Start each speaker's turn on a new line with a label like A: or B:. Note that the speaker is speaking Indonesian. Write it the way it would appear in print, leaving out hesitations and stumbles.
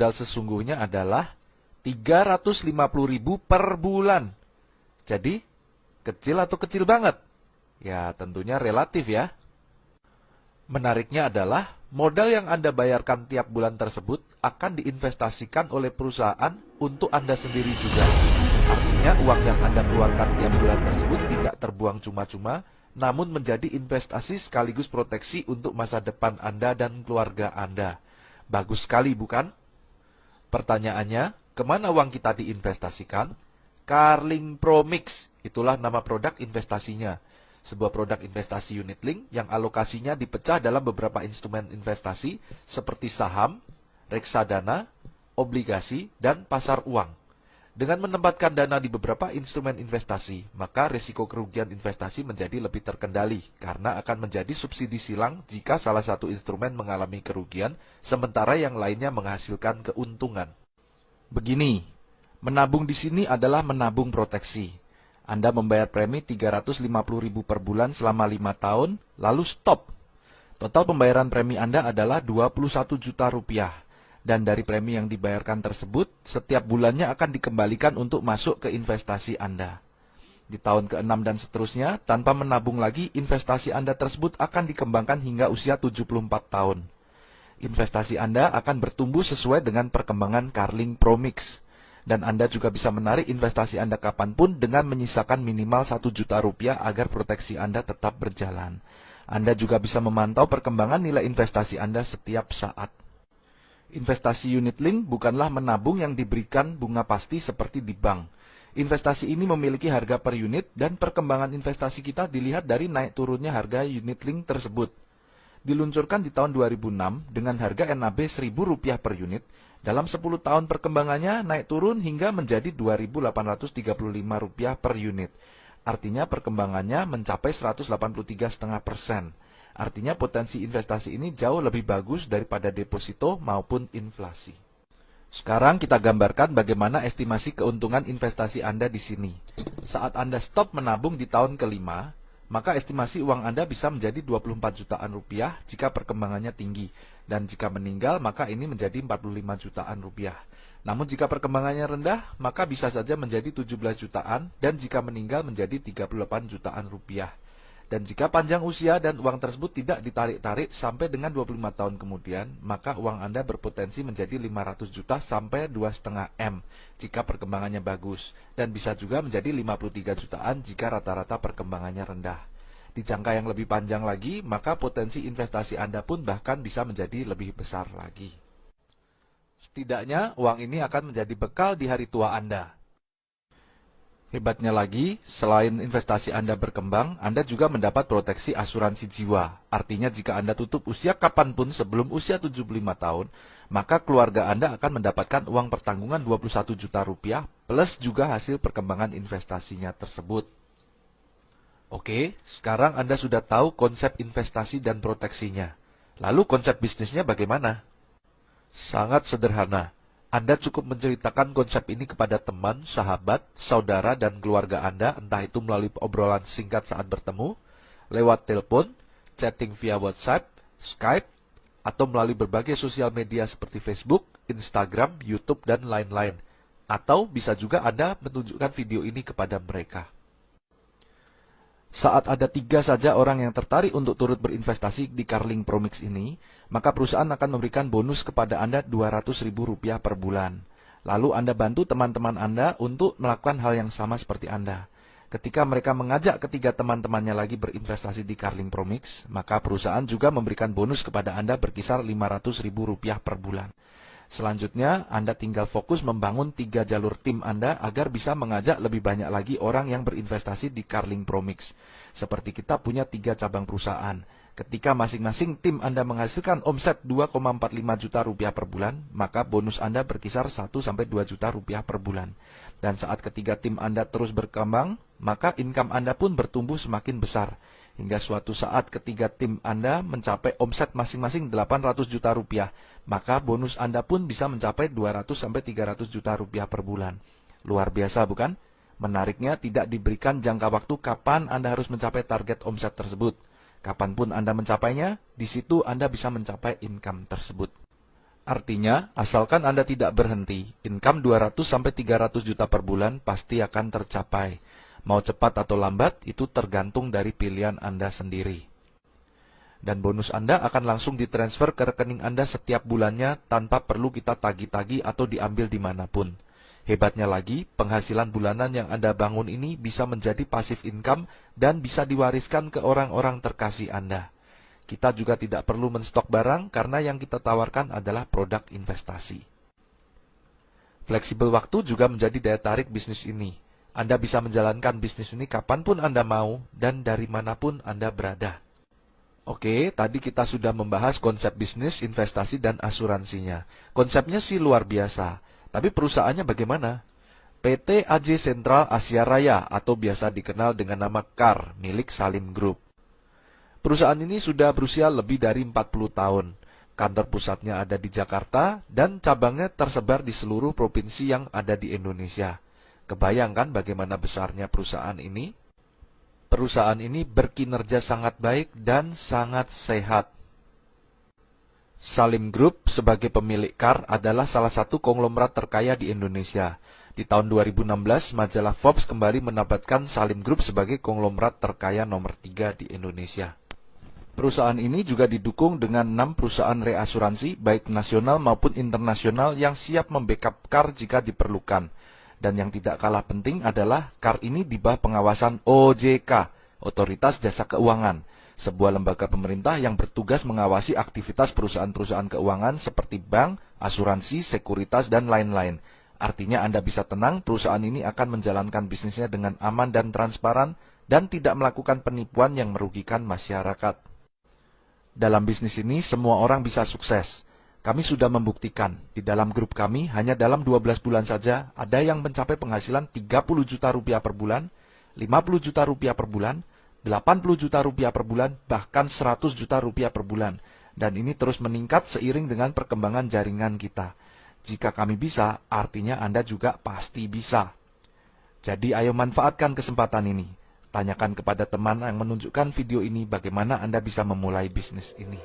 A: modal sesungguhnya adalah 350.000 per bulan. Jadi, kecil atau kecil banget? Ya, tentunya relatif ya. Menariknya adalah, modal yang Anda bayarkan tiap bulan tersebut akan diinvestasikan oleh perusahaan untuk Anda sendiri juga. Artinya, uang yang Anda keluarkan tiap bulan tersebut tidak terbuang cuma-cuma, namun menjadi investasi sekaligus proteksi untuk masa depan Anda dan keluarga Anda. Bagus sekali, bukan? Pertanyaannya, kemana uang kita diinvestasikan? Carling Promix, itulah nama produk investasinya. Sebuah produk investasi unit link yang alokasinya dipecah dalam beberapa instrumen investasi seperti saham, reksadana, obligasi, dan pasar uang. Dengan menempatkan dana di beberapa instrumen investasi, maka risiko kerugian investasi menjadi lebih terkendali karena akan menjadi subsidi silang jika salah satu instrumen mengalami kerugian, sementara yang lainnya menghasilkan keuntungan. Begini, menabung di sini adalah menabung proteksi. Anda membayar premi 350.000 per bulan selama 5 tahun, lalu stop. Total pembayaran premi Anda adalah 21 juta rupiah. Dan dari premi yang dibayarkan tersebut, setiap bulannya akan dikembalikan untuk masuk ke investasi Anda. Di tahun ke-6 dan seterusnya, tanpa menabung lagi, investasi Anda tersebut akan dikembangkan hingga usia 74 tahun. Investasi Anda akan bertumbuh sesuai dengan perkembangan Carling Promix. Dan Anda juga bisa menarik investasi Anda kapanpun dengan menyisakan minimal 1 juta rupiah agar proteksi Anda tetap berjalan. Anda juga bisa memantau perkembangan nilai investasi Anda setiap saat. Investasi unit link bukanlah menabung yang diberikan bunga pasti seperti di bank. Investasi ini memiliki harga per unit dan perkembangan investasi kita dilihat dari naik turunnya harga unit link tersebut. Diluncurkan di tahun 2006 dengan harga NAB Rp1.000 per unit, dalam 10 tahun perkembangannya naik turun hingga menjadi Rp2.835 per unit. Artinya perkembangannya mencapai 183,5%. Artinya potensi investasi ini jauh lebih bagus daripada deposito maupun inflasi. Sekarang kita gambarkan bagaimana estimasi keuntungan investasi Anda di sini. Saat Anda stop menabung di tahun kelima, maka estimasi uang Anda bisa menjadi 24 jutaan rupiah jika perkembangannya tinggi. Dan jika meninggal, maka ini menjadi 45 jutaan rupiah. Namun jika perkembangannya rendah, maka bisa saja menjadi 17 jutaan, dan jika meninggal menjadi 38 jutaan rupiah. Dan jika panjang usia dan uang tersebut tidak ditarik-tarik sampai dengan 25 tahun kemudian, maka uang Anda berpotensi menjadi 500 juta sampai 2,5 M jika perkembangannya bagus, dan bisa juga menjadi 53 jutaan jika rata-rata perkembangannya rendah. Di jangka yang lebih panjang lagi, maka potensi investasi Anda pun bahkan bisa menjadi lebih besar lagi. Setidaknya, uang ini akan menjadi bekal di hari tua Anda. Hebatnya lagi, selain investasi Anda berkembang, Anda juga mendapat proteksi asuransi jiwa. Artinya jika Anda tutup usia kapanpun sebelum usia 75 tahun, maka keluarga Anda akan mendapatkan uang pertanggungan 21 juta rupiah plus juga hasil perkembangan investasinya tersebut. Oke, sekarang Anda sudah tahu konsep investasi dan proteksinya. Lalu konsep bisnisnya bagaimana? Sangat sederhana. Anda cukup menceritakan konsep ini kepada teman, sahabat, saudara, dan keluarga Anda, entah itu melalui obrolan singkat saat bertemu, lewat telepon, chatting via WhatsApp, Skype, atau melalui berbagai sosial media seperti Facebook, Instagram, YouTube, dan lain-lain. Atau bisa juga Anda menunjukkan video ini kepada mereka. Saat ada 3 saja orang yang tertarik untuk turut berinvestasi di Carling Promix ini, maka perusahaan akan memberikan bonus kepada Anda Rp200.000 per bulan. Lalu Anda bantu teman-teman Anda untuk melakukan hal yang sama seperti Anda. Ketika mereka mengajak ketiga teman-temannya lagi berinvestasi di Carling Promix, maka perusahaan juga memberikan bonus kepada Anda berkisar Rp500.000 per bulan. Selanjutnya, Anda tinggal fokus membangun 3 jalur tim Anda agar bisa mengajak lebih banyak lagi orang yang berinvestasi di Carling Promix. Seperti kita punya 3 cabang perusahaan. Ketika masing-masing tim Anda menghasilkan omset Rp2,45 juta per bulan, maka bonus Anda berkisar 1-2 juta rupiah per bulan. Dan saat ketiga tim Anda terus berkembang, maka income Anda pun bertumbuh semakin besar. Hingga suatu saat ketiga tim Anda mencapai omset masing-masing 800 juta rupiah, maka bonus Anda pun bisa mencapai 200-300 juta rupiah per bulan. Luar biasa bukan? Menariknya tidak diberikan jangka waktu kapan Anda harus mencapai target omset tersebut. Kapanpun Anda mencapainya, di situ Anda bisa mencapai income tersebut. Artinya, asalkan Anda tidak berhenti, income 200-300 juta per bulan pasti akan tercapai. Mau cepat atau lambat, itu tergantung dari pilihan Anda sendiri. Dan bonus Anda akan langsung ditransfer ke rekening Anda setiap bulannya tanpa perlu kita tagih-tagih atau diambil dimanapun. Hebatnya lagi, penghasilan bulanan yang Anda bangun ini bisa menjadi passive income dan bisa diwariskan ke orang-orang terkasih Anda. Kita juga tidak perlu menstok barang karena yang kita tawarkan adalah produk investasi. Fleksibel waktu juga menjadi daya tarik bisnis ini. Anda bisa menjalankan bisnis ini kapanpun Anda mau dan dari manapun Anda berada. Oke, tadi kita sudah membahas konsep bisnis, investasi, dan asuransinya. Konsepnya sih luar biasa, tapi perusahaannya bagaimana? PT AJ Sentral Asia Raya atau biasa dikenal dengan nama KAR milik Salim Group. Perusahaan ini sudah berusia lebih dari 40 tahun. Kantor pusatnya ada di Jakarta dan cabangnya tersebar di seluruh provinsi yang ada di Indonesia. Kebayangkan bagaimana besarnya perusahaan ini? Perusahaan ini berkinerja sangat baik dan sangat sehat. Salim Group sebagai pemilik KAR adalah salah satu konglomerat terkaya di Indonesia. Di tahun 2016, majalah Forbes kembali menempatkan Salim Group sebagai konglomerat terkaya nomor 3 di Indonesia. Perusahaan ini juga didukung dengan 6 perusahaan reasuransi, baik nasional maupun internasional yang siap membackup KAR jika diperlukan. Dan yang tidak kalah penting adalah KAR ini di bawah pengawasan OJK, Otoritas Jasa Keuangan, sebuah lembaga pemerintah yang bertugas mengawasi aktivitas perusahaan-perusahaan keuangan seperti bank, asuransi, sekuritas, dan lain-lain. Artinya Anda bisa tenang, perusahaan ini akan menjalankan bisnisnya dengan aman dan transparan dan tidak melakukan penipuan yang merugikan masyarakat. Dalam bisnis ini, semua orang bisa sukses. Kami sudah membuktikan, di dalam grup kami, hanya dalam 12 bulan saja, ada yang mencapai penghasilan 30 juta rupiah per bulan, 50 juta rupiah per bulan, 80 juta rupiah per bulan, bahkan 100 juta rupiah per bulan. Dan ini terus meningkat seiring dengan perkembangan jaringan kita. Jika kami bisa, artinya Anda juga pasti bisa. Jadi ayo manfaatkan kesempatan ini. Tanyakan kepada teman yang menunjukkan video ini bagaimana Anda bisa memulai bisnis ini.